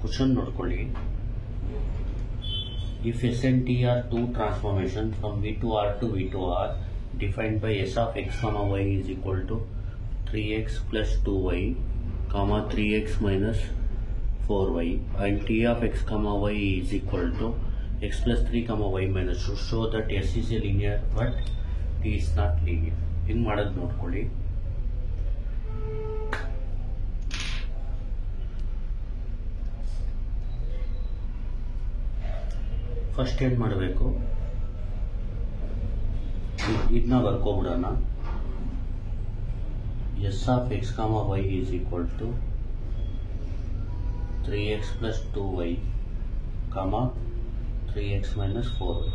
Question ನೋಡ್ಕೊಳ್ಳಿ. If S and T are two transformations from V to R to V to R defined by S of x comma y is equal to 3x plus 2y comma 3x minus 4y and T of x comma y is equal to x plus 3 comma y minus 2, show that S is a linear but T is not linear. ಹಿಂಗೆ ಮಾಡೋದು ನೋಡ್ಕೊಳ್ಳಿ. First ಏನು ಮಾಡಬೇಕು, ಇದನ್ನ ಬರ್ಕೊಬಿಡೋಣ. S of X comma Y is equal to 3x plus 2y comma 3x minus 4y.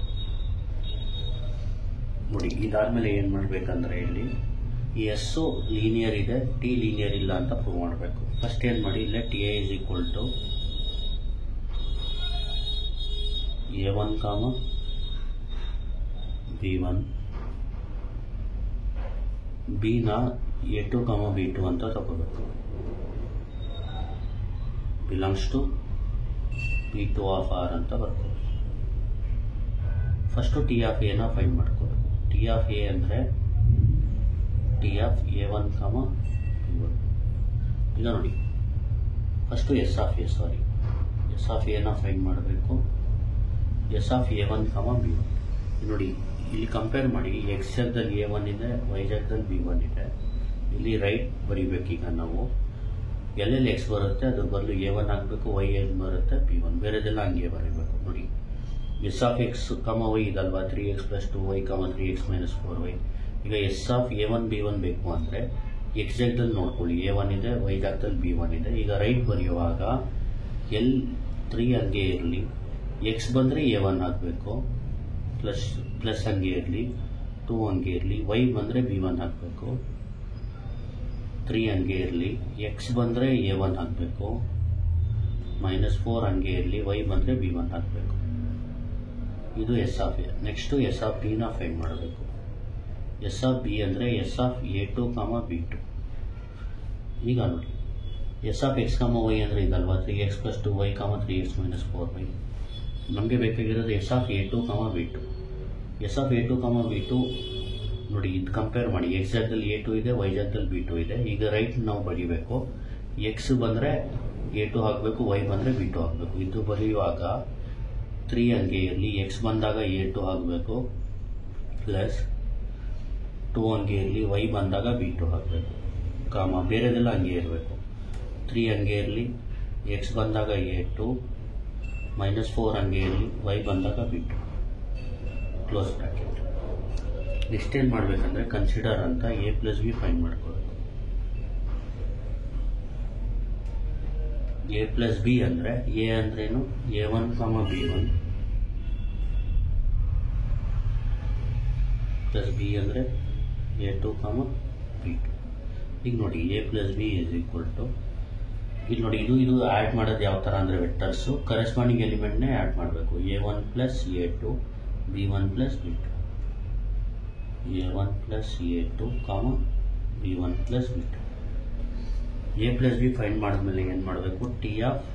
ನೋಡಿ, ಇದಾದ್ಮೇಲೆ ಏನು ಮಾಡಬೇಕಂದ್ರೆ ಇಲ್ಲಿ ಈ ಎಸ್ಸು ಲೀನಿಯರ್ ಇದೆ, ಟಿ ಲೀನಿಯರ್ ಇಲ್ಲ ಅಂತ ಪ್ರೂವ್ ಮಾಡಬೇಕು. ಫಸ್ಟ್ ಏನು ಮಾಡಿ, ಇಲ್ಲೇ T A is equal to A1 comma B1 B ನ A2 ಕಾಮ B2 ಅಂತ ತಗೋಬೇಕು. Belongs to P2 of R ಅಂತ ಬರ್ಬೋದು. ಫಸ್ಟು ಟಿ ಆಫ್ ಎನ ಫೈಂಡ್ ಮಾಡ್ಕೋಬೇಕು. ಟಿ ಆಫ್ ಎ ಅಂದರೆ T of A1 comma B1. ಈಗ ನೋಡಿ, ಫಸ್ಟು ಎಸ್ ಆಫ್ ಎನ ಫೈಂಡ್ ಮಾಡಬೇಕು. S of A1 comma B1 ನೋಡಿ, ಇಲ್ಲಿ ಕಂಪೇರ್ ಮಾಡಿ. ಎಕ್ಸ್ ಜಾಗದಲ್ಲಿ A1 ಇದೆ, ವೈ ಜಾಗದಲ್ಲಿ B1 ಇದೆ. ಇಲ್ಲಿ ರೈಟ್ ಬರೀಬೇಕೀಗ ನಾವು. ಎಲ್ಲೆಲ್ಲಿ ಎಕ್ಸ್ ಬರುತ್ತೆ ಅದ್ರ ಬದಲು A1 ಆಗಬೇಕು, ವೈ ಎಲ್ಲಿ ಬರುತ್ತೆ B1, ಬೇರೆದೆಲ್ಲ ಹಂಗೆ ಬರೀಬೇಕು. ನೋಡಿ, S of X comma Y ಇದಲ್ವಾ, 3x plus 2y comma 3x minus 4y. ಈಗ ಎಸ್ ಆಫ್ A1 B1 ಬೇಕು ಅಂದರೆ ಎಕ್ಸ್ ಜಾಗದಲ್ಲಿ ನೋಡ್ಕೊಳ್ಳಿ, A1 ಇದೆ, ವೈ ಜಾಗದಲ್ಲಿ B1 ಇದೆ. ಈಗ ರೈಟ್ ಬರೆಯುವಾಗ ಎಲ್ 3 ಹಂಗೆ ಇರಲಿ, ಎಕ್ಸ್ ಬಂದರೆ A1 ಆಗಬೇಕು, ಪ್ಲಸ್ ಹಂಗೆ ಇರಲಿ, 2 ಹಂಗೆ ಇರಲಿ. ವೈ ಬಂದರೆ B1 ಆಗಬೇಕು, 3 ಹಂಗೆ ಇರಲಿ. ಎಕ್ಸ್ ಬಂದರೆ A1 ಆಗಬೇಕು, ಮೈನಸ್ 4 ಹಂಗೆ ಇರಲಿ. ವೈ ಬಂದರೆ B1 ಆಗಬೇಕು. ಇದು S of A. Next S of ಬಿನ ಫೈಂಡ್ ಮಾಡಬೇಕು. ಎಸ್ ಆಫ್ ಬಿ ಅಂದರೆ S of A2 comma B2. ಈಗ ನೋಡಿ, S of X comma Y ಅಂದರೆ ಇದಲ್ವಾ, 3x plus 2y comma 3x minus 4y. ನಮಗೆ ಬೇಕಾಗಿರೋದು S of A2 comma B2. S of A2 comma B2 ನೋಡಿ, ಇದು ಕಂಪೇರ್ ಮಾಡಿ. ಎಕ್ಸ್ ಜಾಗದಲ್ಲಿ A2 ಇದೆ, ವೈ ಜಾಗದಲ್ಲಿ B2 ಇದೆ. ಈಗ ರೈಟ್ ನಾವು ಬರೀಬೇಕು. ಎಕ್ಸ್ ಬಂದರೆ A2 ಆಗಬೇಕು, ವೈ ಬಂದರೆ B2 ಆಗಬೇಕು. ಇದು ಬರೆಯುವಾಗ 3 ಹಂಗೆ ಇರಲಿ, ಎಕ್ಸ್ ಬಂದಾಗ A2 ಆಗಬೇಕು, ಪ್ಲಸ್ 2 ಹಂಗೆ ಇರಲಿ, ವೈ ಬಂದಾಗ B2 ಆಗಬೇಕು, ಕಾಮ ಬೇರೆದೆಲ್ಲ ಹಂಗೆ ಇರಬೇಕು. 3 ಹಂಗೆ ಇರಲಿ, ಎಕ್ಸ್ ಬಂದಾಗ A2, ಮೈನಸ್ 4 ಹಂಗೆ ಇರಲಿ, ವೈ ಬಂದಾಗ B2, ಕ್ಲೋಸ್ ಬ್ರಾಕೆಟ್. ನೆಕ್ಸ್ಟ್ ಏನು ಮಾಡಬೇಕಂದ್ರೆ ಕನ್ಸಿಡರ್ ಅಂತ A ಪ್ಲಸ್ ಬಿ ಫೈಂಡ್ ಮಾಡ್ಕೋಬೇಕು. A ಪ್ಲಸ್ ಬಿ ಅಂದರೆ ಎ ಅಂದ್ರೇನು, A1 comma B1 plus B ಅಂದರೆ A2 ಕಾಮ B2. ಈಗ ನೋಡಿ, A plus B is equal to, ಇಲ್ಲಿ ನೋಡಿ, ಇದು ಆ್ಯಡ್ ಮಾಡೋದು ಯಾವ ಥರ ಅಂದರೆ ವೆಕ್ಟರ್ಸು ಕರೆಸ್ಪಾಂಡಿಂಗ್ ಎಲಿಮೆಂಟ್ನೇ ಆ್ಯಡ್ ಮಾಡಬೇಕು. A1 plus A2 B1 plus B2, A1 plus A2 comma B1 plus B2. A plus B find ಮಾಡಿದ್ಮೇಲೆ ಏನು ಮಾಡಬೇಕು, ಟಿ ಆಫ್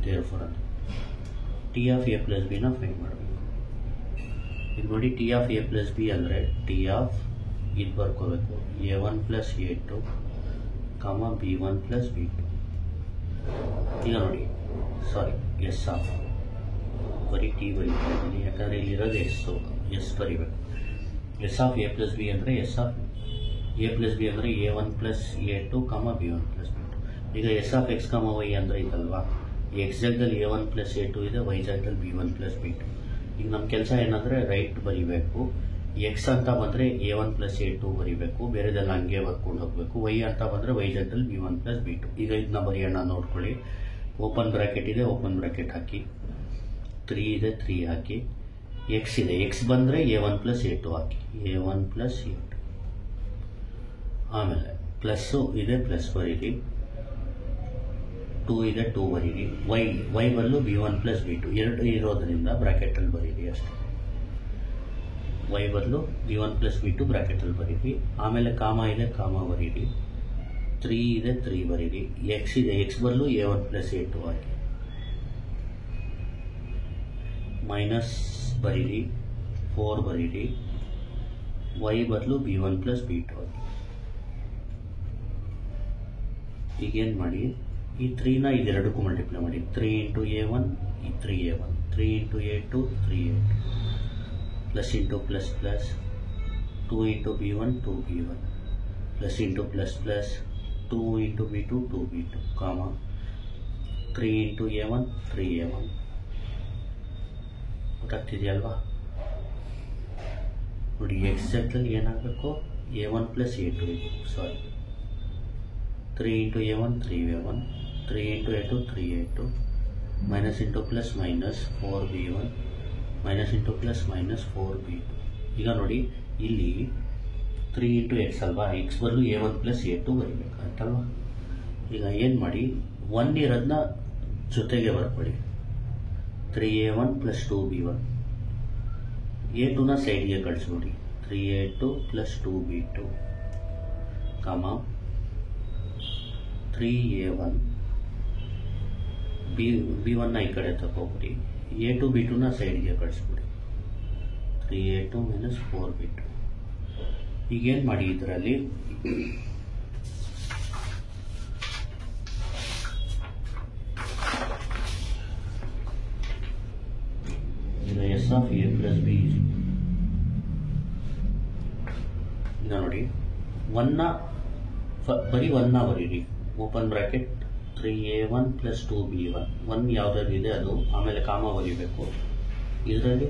ದೇರ್ಫೋರ್ ಅಂತ ಟಿ ಆಫ್ A ಪ್ಲಸ್ ಬಿನ ಫೈಂಡ್ ಮಾಡಬೇಕು. ಈಗ ನೋಡಿ, T of A plus B ಅಂದರೆ ಟಿ ಆಫ್ ಇದು ಬರ್ಕೋಬೇಕು, A1 plus A2 comma B1 plus B2. ಈಗ ನೋಡಿ, ಎಸ್ ಆಫ್ ಬರೀ ಟಿ ಬರೀತಾ ಇದ್ದೀನಿ, ಯಾಕಂದರೆ ಇಲ್ಲಿರೋದು ಎಸ್ ಬರೀಬೇಕು. S of A plus B ಅಂದರೆ S of A plus B ಅಂದರೆ A1 plus A2 comma B1 plus B2. ಈಗ S of X comma Y ಅಂದರೆ ಇದಲ್ವಾ, ಎಕ್ಸ್ ಜಾಗದಲ್ಲಿ A1 ಪ್ಲಸ್ A2 ಇದೆ, ವೈ ಜಾಗದಲ್ಲಿ B1 ಪ್ಲಸ್ B2. ಈಗ ನಮ್ಮ ಕೆಲಸ ಏನಂದರೆ ರೈಟ್ ಬರೀಬೇಕು. ಎಕ್ಸ್ ಅಂತ ಬಂದರೆ A1 ಪ್ಲಸ್ A2 ಬರೀಬೇಕು, ಬೇರೆದೆಲ್ಲ ಹಂಗೆ ಬರ್ಕೊಂಡು ಹೋಗಬೇಕು. ವೈ ಅಂತ ಬಂದರೆ ವೈ ಜಾಗದಲ್ಲಿ B1 ಪ್ಲಸ್ B2. ಈಗ ಇದನ್ನ ಬರೆಯೋಣ ನೋಡ್ಕೊಳ್ಳಿ. ಓಪನ್ ಬ್ರಾಕೆಟ್ ಇದೆ, ಓಪನ್ ಬ್ರಾಕೆಟ್ ಹಾಕಿ, 3 ಇದೆ, 3 ಹಾಕಿ, ಎಕ್ಸ್ ಇದೆ, ಎಕ್ಸ್ ಬಂದರೆ A1 ಪ್ಲಸ್ A2 ಹಾಕಿ, A1 ಪ್ಲಸ್ A2. ಆಮೇಲೆ ಪ್ಲಸ್ಸು ಇದೆ, ಪ್ಲಸ್ ಬರೀರಿ. 2 ಇದೆ, 2 ಬರೀರಿ. ವೈ ಬದಲು B1 ಪ್ಲಸ್ B2 ಎರಡು ಇರೋದ್ರಿಂದ ಬ್ರಾಕೆಟಲ್ಲಿ ಬರೀರಿ ಅಷ್ಟೇ. ವೈ ಬದಲು B1 ಪ್ಲಸ್ B2 ಬ್ರಾಕೆಟಲ್ಲಿ ಬರೀರಿ. ಆಮೇಲೆ ಕಾಮ ಇದೆ, ಕಾಮ ಬರೀರಿ. 3 ಇದೆ, 3 ಬರೀರಿ. ಎಕ್ಸ್ ಇದೆ, ಎಕ್ಸ್ ಬದಲು A1 ಪ್ಲಸ್ A2 ಹಾಕಿ. ಮೈನಸ್ ಬರೀರಿ 4 ಬರೀರಿ, y ಬದಲು b1 ಪ್ಲಸ್ b2 ಆಗಿ. ಈಗೇನು ಮಾಡಿ, ಈ 3ನ ಇದೆರಡಕ್ಕೂ ಮಲ್ಟಿಪ್ಲೈ ಮಾಡಿ. 3 ಇಂಟು a1 ಈ 3a1, 3 into a2 3a2, plus into plus plus 2 into b1 2b1, plus into plus plus 2 into b2 2b2, ಕಾಮ 3 ಇಂಟು a1 3a1. ಗೊತ್ತಾಗ್ತಿದೆಯಲ್ವಾ? ನೋಡಿ, ಎಕ್ಸಾಕ್ಟಲ್ಲಿ ಏನಾಗಬೇಕು, a1 ಪ್ಲಸ್ a2 ಸಾರಿ 3 into a1 3a1, 3 into a2 3a2, minus into plus minus 4b1, minus into plus minus 4b2. ಈಗ ನೋಡಿ, ಇಲ್ಲಿ 3 into X ಅಲ್ವಾ, X ಬದಲು a1 plus a2 ಬರೀಬೇಕಾಯ್ತಲ್ವಾ? ಈಗ ಏನು ಮಾಡಿ, 1 ಇರೋದನ್ನ ಜೊತೆಗೆ ಬರ್ಕೊಳ್ಳಿ. 3a1 ಪ್ಲಸ್ 2b1, a2ನ ಸೈಡ್ಗೆ ಕಳಿಸ್ಬಿಡಿ. 3a2 ಪ್ಲಸ್ 2b2, ಕಾಮ 3a1 b1ನ ಈ ಕಡೆ ತಗೋಬಿಡಿ. a2 b2ನ ಸೈಡ್ಗೆ ಕಳಿಸ್ಬಿಡಿ. 3a2 minus 4b2. ಈಗೇನು ಮಾಡಿ, ಇದರಲ್ಲಿ S of A plus B. ಈಗ ನೋಡಿ, ಬರೀ 1ನ ಬರೀರಿ. Open bracket 3a1 plus 2b1, 1 ಯಾವುದಾದ್ರು ಇದೆ ಅದು, ಆಮೇಲೆ ಕಾಮ ಬರೀಬೇಕು. ಇದರಲ್ಲಿ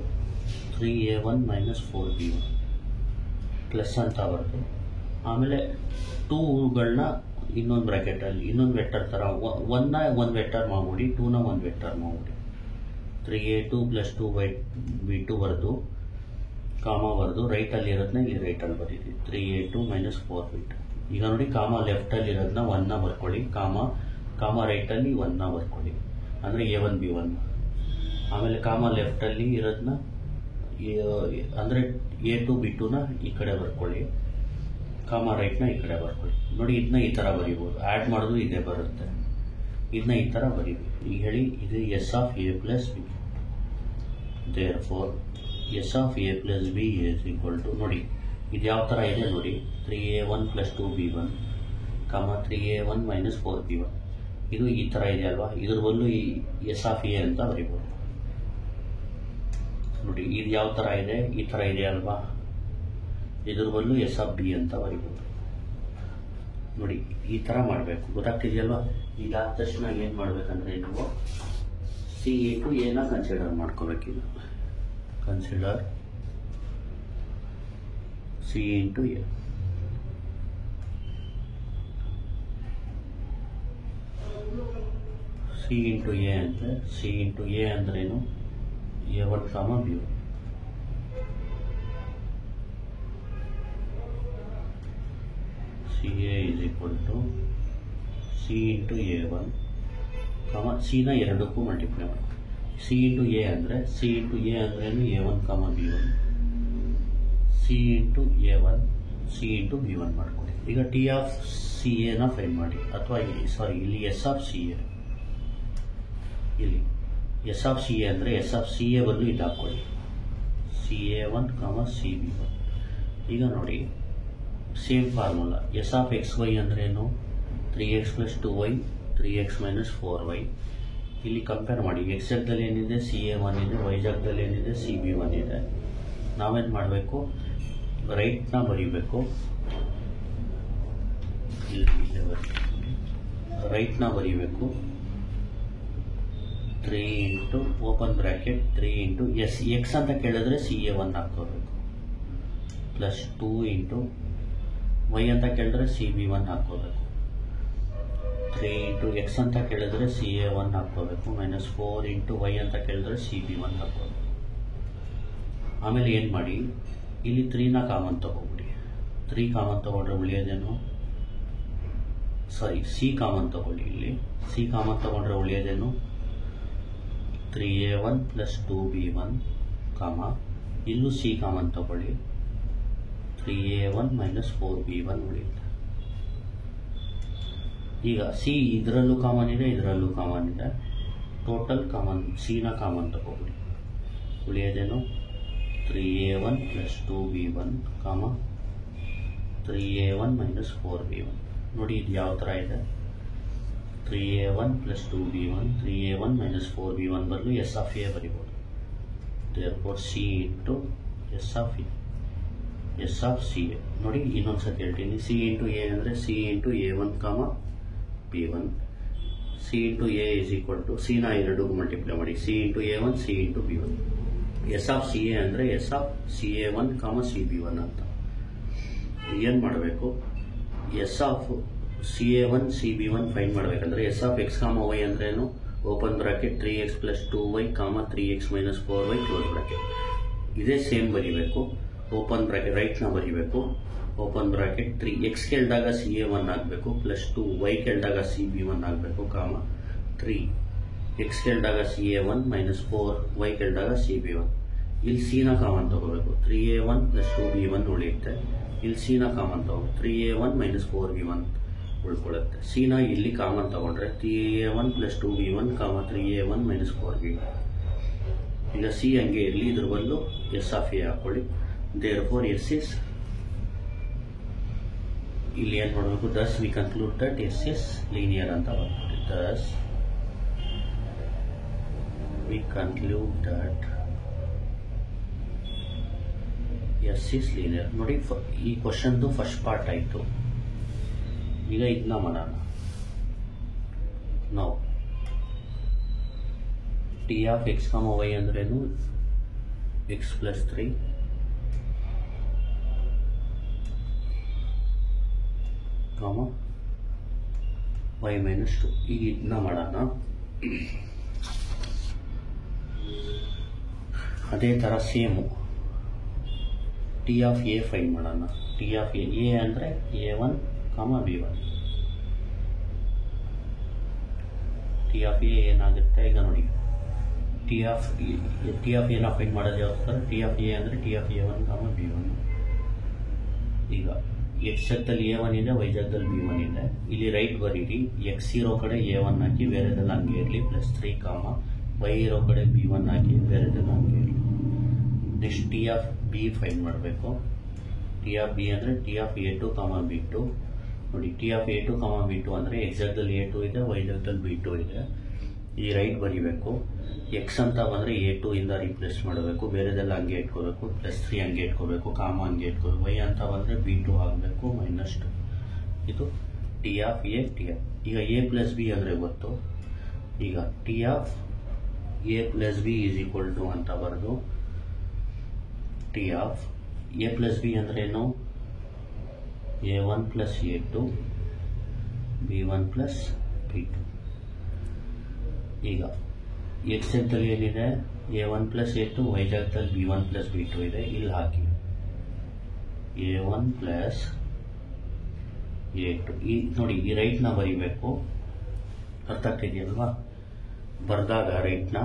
3a1 ಮೈನಸ್ 4b1 ಪ್ಲಸ್ ಅಂತ ಬರೆದು, ಆಮೇಲೆ 2ಗಳನ್ನ ಇನ್ನೊಂದು ಬ್ರ್ಯಾಕೆಟಲ್ಲಿ ಇನ್ನೊಂದು ವೆಕ್ಟರ್ ಥರ 1ನ ಒಂದು ವೆಕ್ಟರ್ ಮಾಡ್ಬಿಡಿ, 2ನ ಒಂದು ವೆಕ್ಟರ್ ಮಾಡ್ಬಿಡಿ. 3a2 ಪ್ಲಸ್ 2b2 ಬರೆದು, ಕಾಮ ಬರೆದು, ರೈಟಲ್ಲಿ ಇರೋದನ್ನ ಇಲ್ಲಿ ರೈಟಲ್ಲಿ ಬರೀರಿ. 3a2 minus 4b2. ಈಗ ನೋಡಿ, ಕಾಮ ಲೆಫ್ಟಲ್ಲಿ ಇರೋದನ್ನ 1ನ ಬರ್ಕೊಳ್ಳಿ, ಕಾಮ ರೈಟಲ್ಲಿ 1ನ ಬರ್ಕೊಳ್ಳಿ, ಅಂದರೆ a1 b1. ಆಮೇಲೆ ಕಾಮ ಲೆಫ್ಟಲ್ಲಿ ಇರೋದನ್ನ ಅಂದರೆ a2 b2ನ ಈ ಕಡೆ ಬರ್ಕೊಳ್ಳಿ, ಕಾಮ ರೈಟ್ನ ಈ ಕಡೆ ಬರ್ಕೊಳ್ಳಿ. ನೋಡಿ, ಇದನ್ನ ಈ ಥರ ಬರೀಬೋದು, ಆ್ಯಡ್ ಮಾಡೋದು ಇದೇ ಬರುತ್ತೆ. ಇದನ್ನ ಈ ಥರ ಬರೀವಿ. ಈಗ ಹೇಳಿ, ಇದು S of A plus B. Therefore S of A plus B is equal to, ನೋಡಿ ಇದು ಯಾವ ಥರ ಇದೆ ನೋಡಿ, 3a1 ಪ್ಲಸ್ 2b1, ಕಾಮ 3a1 ಮೈನಸ್ 4b1. ಇದು ಈ ಥರ ಇದೆ ಅಲ್ವಾ? ಇದ್ರ ಬದಲು ಈ ಎಸ್ ಆಫ್ ಎ ಅಂತ ಬರೀಬೋದು. ನೋಡಿ, ಇದು ಯಾವ ಥರ ಇದೆ, ಈ ಥರ ಇದೆ ಅಲ್ವಾ? ಇದ್ರ ಬದಲು ಎಸ್ ಆಫ್ ಬಿ ಅಂತ ಬರೀಬೋದು. ನೋಡಿ, ಈ ಥರ ಮಾಡಬೇಕು. ಗೊತ್ತಾಗ್ತಿದೆಯಲ್ವಾ? ಇದಾದ ತಕ್ಷಣ ಏನು ಮಾಡಬೇಕಂದ್ರೆ, ನೀವು ಸಿ ಇಂಟು ಎನ ಕನ್ಸಿಡರ್ ಮಾಡ್ಕೋಬೇಕೀಗ. Consider C into A. C into A ಅಂದರೆ, ಸಿ ಇಂಟು ಎ ಅಂದ್ರೇನು, a1 comma b1. CA is equal to C into A1, C ನ ಎರಡಕ್ಕೂ ಮಲ್ಟಿಪ್ಲೈ ಮಾಡಿ. C into A ಅಂದರೆ, C into A ಅಂದ್ರೇನು, A1 comma B1, C into A1, C into B1 ಮಾಡ್ಕೊಳ್ಳಿ. ಈಗ T of C ಎನ find ಮಾಡಿ, ಅಥವಾ ಇಲ್ಲಿ ಎಸ್ ಆಫ್ ಸಿ ಎ. ಇಲ್ಲಿ ಎಸ್ ಆಫ್ ಸಿ ಎ ಅಂದರೆ, ಎಸ್ ಆಫ್ ಸಿ ಎ ಬದಲು ಇದು ಹಾಕ್ಕೊಳ್ಳಿ, CA1 ಕಾಮ CB1. ಈಗ ನೋಡಿ, same formula. S of X Y ಅಂದ್ರೇನು, 3x plus 2y, 3x minus 4y. ಇಲ್ಲಿ ಕಂಪೇರ್ ಮಾಡಿ, ಎಕ್ಸ್ ಜಾಗದಲ್ಲಿ ಏನಿದೆ CA1 ಇದೆ, ವೈ ಜಾಗದಲ್ಲಿ ಏನಿದೆ CB1 ಇದೆ. ನಾವೇನು ಮಾಡಬೇಕು, ರೈಟ್ನ ಬರೀಬೇಕು, ಇಲ್ಲೇ ರೈಟ್ನ ಬರೀಬೇಕು. 3 into open bracket 3 into X ಅಂತ ಕೇಳಿದ್ರೆ CA1 ಹಾಕೋಬೇಕು, ಪ್ಲಸ್ 2 ಇಂಟು ವೈ ಅಂತ ಕೇಳಿದ್ರೆ CB1 ಹಾಕೋಬೇಕು. 3 ಇಂಟು ಎಕ್ಸ್ ಅಂತ ಕೇಳಿದ್ರೆ CA1 ಹಾಕೋಬೇಕು, ಮೈನಸ್ 4 ಇಂಟು ವೈ ಅಂತ ಕೇಳಿದ್ರೆ CB1 ಹಾಕೋಬೇಕು. ಆಮೇಲೆ ಏನು ಮಾಡಿ, ಇಲ್ಲಿ 3ನ ಕಾಮನ್ ತಗೋಬಿಡಿ. 3 ಕಾಮನ್ ತಗೊಂಡ್ರೆ ಉಳಿಯೋದೇನು, ಸಾರಿ ಸಿ ಕಾಮನ್ ತಗೊಳ್ಳಿ. ಇಲ್ಲಿ ಸಿ ಕಾಮನ್ ತಗೊಂಡ್ರೆ ಉಳಿಯೋದೇನು, 3a1 ಪ್ಲಸ್ 2b1, ಕಾಮ ಇಲ್ಲೂ ಸಿ ಕಾಮನ್ ತಗೊಳ್ಳಿ, 3a1 ಮೈನಸ್ 4b1 ಉಳಿಯುತ್ತೆ. ಈಗ ಸಿ ಇದರಲ್ಲೂ ಕಾಮನ್ ಇದೆ, ಇದರಲ್ಲೂ ಕಾಮನ್ ಇದೆ, ಟೋಟಲ್ ಕಾಮನ್ ಸಿನ ಕಾಮನ್ ತಗೋಬಿಡಿ. ಉಳಿಯೋದೇನು 3a1 + 2b1 3a1 - 4b1. ನೋಡಿ ಇದು ಯಾವ ಥರ ಇದೆ, 3a1 + 2b1 3a1 - 4b1 ಬದಲು ಎಸ್ ಆಫ್ ಎ ಬರಿಬೋದು. therefore c into S of A, S of C A. ನೋಡಿ ಇನ್ನೊಂದು ಸತಿ ಹೇಳ್ತೀನಿ, ಸಿ ಇಂಟು ಎ ಅಂದರೆ C into a1, b1. C into A is equal to ಸಿನ ಎರಡಿಗೂ ಮಲ್ಟಿಪ್ಲೈ ಮಾಡಿ, C into a1 C into b1. S of C A ಅಂದರೆ S of CA1, CB1 ಅಂತ. ಏನು ಮಾಡಬೇಕು, S of CA1 CB1 find ಮಾಡಬೇಕಂದ್ರೆ S of x, y ಅಂದ್ರೇನು, open bracket 3x + 2y, 3x - 4y close bracket. ಇದೇ same ಬರೀಬೇಕು, open bracket ರೈಟ್ನ ಬರೀಬೇಕು, open bracket 3x ಕೇಳಿದಾಗ CA1 ಆಗಬೇಕು ಪ್ಲಸ್ 2y ಕೇಳಿದಾಗ CB1 ಆಗಬೇಕು, 3x ಕೇಳಿದಾಗ CA1 - 4y ಕೇಳಿದಾಗ CB1. ಇಲ್ಲಿ ಸಿನ ಕಾಮನ್ ತಗೋಬೇಕು, 3a1 + 2b1 ಉಳಿಯುತ್ತೆ. ಇಲ್ಲಿ ಸಿನ ಕಾಮನ್ ತಗೋಬೇಕು, 3a1 - 4b1 ಉಳ್ಕೊಳ್ಳುತ್ತೆ. ಸಿನ ಇಲ್ಲಿ ಕಾಮನ್ ತಗೊಂಡ್ರೆ 3a1 + 2b1, 3a1 - 4b1. ಈಗ ಸಿ ಹಂಗೆ ಇರಲಿ, ಇದ್ರ ಬದಲು ಎಸ್ ಆಫ್ ಎ ಹಾಕೊಳ್ಳಿ. therefore ಎಸ್ ಇಸ್, ಇಲ್ಲಿ ಏನು ಮಾಡಬೇಕು, thus we conclude that S is linear ಅಂತ ಬರ್ತೀವಿ. thus we conclude that S is linear. ನೋಡಿ ಈ ಕ್ವಶನ್ದು ಫಸ್ಟ್ ಪಾರ್ಟ್ ಆಯಿತು. ಈಗ ಇದನ್ನ ಮಾಡೋಣ ನಾವು. ಟಿ ಆಫ್ x, y ಅಂದ್ರೇನು, x + 3 y - 2. ಈಗ ಇದನ್ನ ಮಾಡೋಣ. ಅದೇ ಥರ same T of A find ಮಾಡೋಣ. ಟಿ ಆಫ್ ಎ ಅಂದರೆ a1, b1. T of A ಏನಾಗುತ್ತೆ, ಈಗ ನೋಡಿ ಟಿ ಆಫ್ ಎನ ಫೈಂಡ್ ಮಾಡೋದು ಯಾವ ಥರ, ಟಿ ಆಫ್ ಎ ಅಂದರೆ ಟಿ ಆಫ್ a1, b1. ಈಗ ಎಕ್ಸ್ ಜಾಗದಲ್ಲಿ a1 ಇದೆ, ವೈ ಜಾಗದಲ್ಲಿ b1 ಇದೆ. ಇಲ್ಲಿ ರೈಟ್ ಬರೀರಿ, ಎಕ್ಸ್ ಇರೋ ಕಡೆ a1 ಹಾಕಿ, ಬೇರೆದೆಲ್ಲ ಹಂಗೆ ಇರಲಿ, +3, ವೈ ಇರೋ ಕಡೆ b1 ಹಾಕಿ, ಬೇರೆದೆಲ್ಲ ಹಂಗೆ ಇರಲಿ. Next T of B find ಮಾಡಬೇಕು. ಟಿ ಆಫ್ ಬಿ ಅಂದರೆ ಟಿ ಆಫ್ a2, b2. ನೋಡಿ ಟಿ ಆಫ್ a2, b2 ಅಂದರೆ ಎಕ್ಸ್ ಜಾಗದಲ್ಲಿ a2 ಇದೆ, ವೈ ಜಾಗದಲ್ಲಿ b2 ಇದೆ. ಈ ರೈಟ್ ಬರೀಬೇಕು. ಎಕ್ಸ್ ಅಂತ ಬಂದರೆ a2 ಇಂದ ರಿಪ್ಲೇಸ್ ಮಾಡಬೇಕು, ಬೇರೆದೆಲ್ಲ ಹಂಗೆ ಇಟ್ಕೋಬೇಕು, +3 ಹಂಗೆ ಇಟ್ಕೋಬೇಕು, ಹಂಗೆ ಇಟ್ಕೋಬೇಕು. ವೈ ಅಂತ ಬಂದರೆ b2 ಆಗಬೇಕು, -2. ಇದು T of A, T of. ಈಗ a + b ಅಂದರೆ ಗೊತ್ತು. ಈಗ T of a + b is equal to ಅಂತ ಬರೆದು, ಟಿ ಆಫ್ a + b ಅಂದ್ರೇನು, a1 + a2, b1 + b2. ಈಗ ಎಕ್ಸ್ ಜಾಗದಲ್ಲಿ ಏನಿದೆ, a1 + a2, ವೈ ಜಾಗದಲ್ಲಿ b1 + b2 ಇದೆ. ಇಲ್ಲಿ ಹಾಕಿ a1 + a2. ಈ ನೋಡಿ ಈ ರೈಟ್ನ ಬರೀಬೇಕು, ಅರ್ಥ ಆಗ್ತಿದೆಯಲ್ವಾ? ಬರೆದಾಗ ರೈಟ್ನ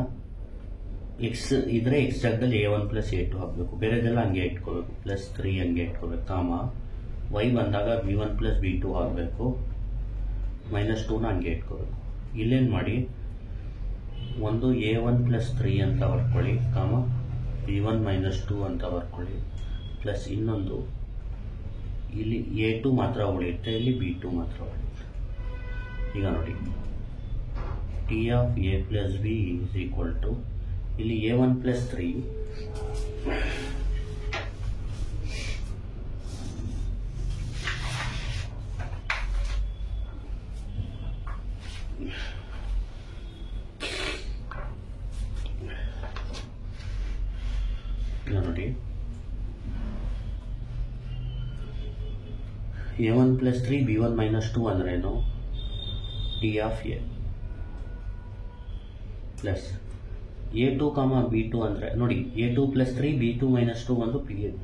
ಎಕ್ಸ್ ಇದ್ರೆ ಎಕ್ಸ್ ಜಾಗದಲ್ಲಿ a1 + a2 ಹಾಕಬೇಕು, ಬೇರೆದೆಲ್ಲ ಹಂಗೆ ಇಟ್ಕೋಬೇಕು, +3 ಹಂಗೆ ಇಟ್ಕೋಬೇಕು, ವೈ ಬಂದಾಗ b1 + b2 ಆಗಬೇಕು, -2ನ ಹಂಗೆ ಇಟ್ಕೋಬೇಕು. ಇಲ್ಲೇನು ಮಾಡಿ, ಒಂದು a1 + 3 ಅಂತ ಬರ್ಕೊಳ್ಳಿ, b1 - 2 ಅಂತ ಬರ್ಕೊಳ್ಳಿ, ಪ್ಲಸ್ ಇನ್ನೊಂದು ಇಲ್ಲಿ a2 ಮಾತ್ರ ಉಳಿಯುತ್ತೆ, ಇಲ್ಲಿ b2 ಮಾತ್ರ ಉಳಿಯುತ್ತೆ. ಈಗ ನೋಡಿ T of a + b is equal to, ಇಲ್ಲಿ a1 + 3 ನೋಡಿ a1 + 3 b1 - 2 ಅಂದ್ರೇನು, T of A plus a2, b2 ಅಂದರೆ ನೋಡಿ a2 + 3 b2 - 2 ಒಂದು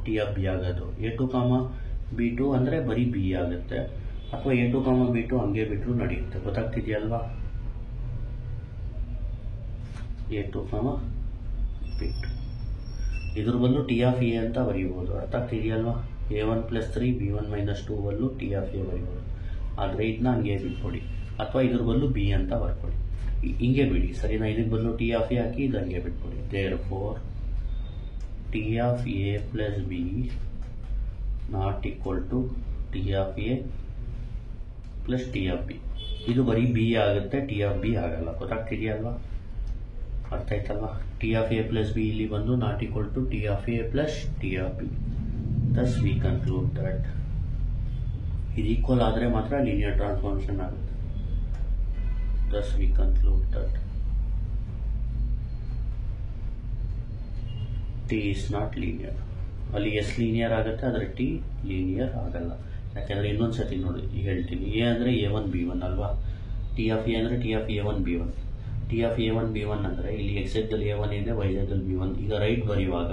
ಟಿ ಆಫ್ ಬಿ ಆಗೋದು. a2, b2 ಅಂದರೆ ಬರೀ ಬಿ ಆಗುತ್ತೆ, ಅಥವಾ a2, b2 ಹಂಗೆ ಬಿಟ್ಟರು ನಡೆಯುತ್ತೆ. ಗೊತ್ತಾಗ್ತಿದೆಯಲ್ವಾ? a2, b2 ಇದ್ರ ಬದಲು ಟಿ ಆಫ್ ಎ ಅಂತ ಬರೀಬೋದು. ಅರ್ಥ ಆಗ್ತಿದೆಯಲ್ವಾ? a1 + 3 b1 - 2 ಬದಲು ಟಿ ಆಫ್ ಎ ಬರೀಬೋದು. ಆದರೆ ಇದನ್ನ ಹಂಗೆ ಬಿಟ್ಕೊಡಿ, ಅಥವಾ ಇದ್ರ ಬದಲು ಬಿ ಅಂತ ಬರ್ಕೊಳ್ಳಿ, ಹಿಂಗೆ ಬಿಡಿ, ಸರಿನಾ? ಇದಕ್ಕೆ ಬದಲು ಟಿ ಆಫ್ ಎ ಹಾಕಿ ಇದು ಹಂಗೆ ಬಿಟ್ಕೊಡಿ. therefore T of A plus B not equal to T of A plus T of B. ಇದು ಬರೀ ಬಿ ಆಗುತ್ತೆ, ಟಿ ಆಫ್ ಬಿ ಆಗಲ್ಲ. ಗೊತ್ತಾಗ್ತಿದೆಯಲ್ವಾ? ಅರ್ಥ ಆಯ್ತಲ್ವಾ? T of A plus B ಇಲ್ಲಿ ಬಂದು not equal to T of A plus T of B. Thus we conclude that ಇದು ಈಕ್ವಲ್ ಆದರೆ ಮಾತ್ರ ಲೀನಿಯರ್ ಟ್ರಾನ್ಸ್ಫಾರ್ಮೇಷನ್ ಆಗುತ್ತೆ. Thus we conclude that T is not linear. ಅಲ್ಲಿ ಎಸ್ ಲೀನಿಯರ್ ಆಗುತ್ತೆ, ಆದರೆ T linear ಆಗಲ್ಲ. ಯಾಕೆಂದರೆ ಇನ್ನೊಂದು ಸತಿ ನೋಡಿ ಹೇಳ್ತೀನಿ. ಎ ಅಂದರೆ A1 B1 ಅಲ್ವಾ? ಟಿ ಆಫ್ ಎ ಅಂದರೆ T of A1 B1. T of A1 B1 ಅಂದರೆ ಇಲ್ಲಿ ಎಕ್ಸೆಕ್ಟಲ್ಲಿ A1 ಇದೆ, ವೈಜೆಕ್ಟಲ್ಲಿ B1. ಈಗ ರೈಟ್ ಬರೆಯುವಾಗ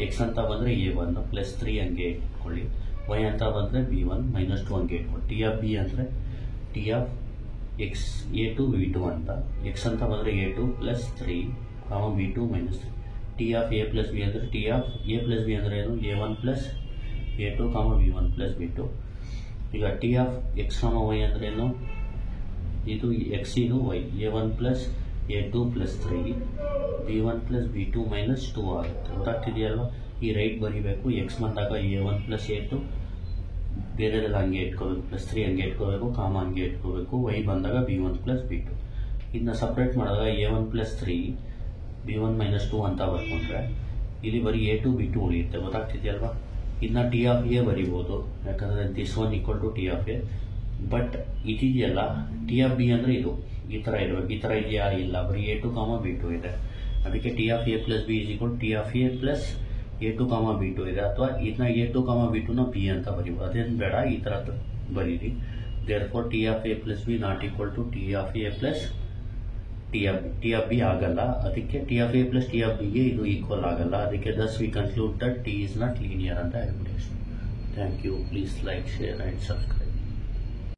ಎಕ್ಸ್ ಅಂತ ಬಂದರೆ A1 ಪ್ಲಸ್ 3 ಹಂಗೆ ಇಟ್ಕೊಳ್ಳಿ, ವೈ ಅಂತ ಬಂದರೆ B1 ಮೈನಸ್ 2 ಹಂಗೆ ಇಟ್ಕೊಳ್ಳಿ. ಟಿ ಆಫ್ ಬಿ ಅಂದರೆ T of X A2 B2 ಅಂತ, ಎಕ್ಸ್ ಅಂತ ಬಂದರೆ A2 plus 3 B2 minus 3. T of A plus B ಅಂದರೆ T of A plus B ಅಂದರೆ ಏನು? A1 plus A2 B1 plus B2. ಈಗ ಟಿ ಆಫ್ ಎಕ್ಸ್ ವೈ ಅಂದರೆ ಏನು? ಇದು ಎಕ್ಸ್, ಇದು Y. A1 plus A2 plus 3 B1 plus B2 minus 2 ಆಗುತ್ತೆ. ಗೊತ್ತಾಗ್ತಿದೆಯಲ್ವ? ಈ ರೈಟ್ ಬರೀಬೇಕು. ಎಕ್ಸ್ ಬಂದಾಗ A1 ಪ್ಲಸ್ A2 ಬೇರೆದೆಲ್ಲ ಹಂಗೆ ಇಟ್ಕೋಬೇಕು, ಪ್ಲಸ್ 3 ಹಂಗೆ ಇಟ್ಕೋಬೇಕು, ಹಂಗೆ ಇಟ್ಕೋಬೇಕು. ವೈ ಬಂದಾಗ B1 ಪ್ಲಸ್ B2. ಇದನ್ನ ಸಪ್ರೇಟ್ ಮಾಡಿದಾಗ A1 ಪ್ಲಸ್ 3 B1 ಮೈನಸ್ 2 ಅಂತ ಬರ್ಕೊಂಡ್ರೆ ಇಲ್ಲಿ ಬರೀ A2 B2 ಉಳಿಯುತ್ತೆ. ಗೊತ್ತಾಗ್ತಿದೆಯಲ್ವಾ? ಇದನ್ನ ಟಿ ಆಫ್ ಎ ಬರಿಬೋದು, ಯಾಕಂದರೆ this one equal to T of A. But ಇದಿದೆಯಲ್ಲ ಟಿ ಆಫ್ ಬಿ ಅಂದರೆ ಇದು ಈ ಥರ ಇರಬೇಕು. ಈ ಥರ ಇದೆಯಾ? ಇಲ್ಲ, ಬರೀ A2 B2 ಇದೆ. ಅದಕ್ಕೆ ಟಿ of A plus B is equal T of A plus A2 B2 ಇದೆ. ಅಥವಾ ಇದನ್ನ A2 B2ನ ಬಿ ಅಂತ ಬರೀಬೋದು. ಅದೇನು ಬೇಡ, ಈ ಥರ ಬರೀರಿ. Therefore T of A plus B not equal to T of A plus T of ಬಿ ಆಗಲ್ಲ. ಅದಕ್ಕೆ ಟಿ ಆಫ್ ಎ ಪ್ಲಸ್ ಟಿ ಆಫ್ ಬಿಗೆ ಇದು ಈಕ್ವಲ್ ಆಗಲ್ಲ. ಅದಕ್ಕೆ thus we conclude that T is not linear ಅಂತ ಹೇಳ್ಬಿಡಿ. Thank you. Please like, share and subscribe.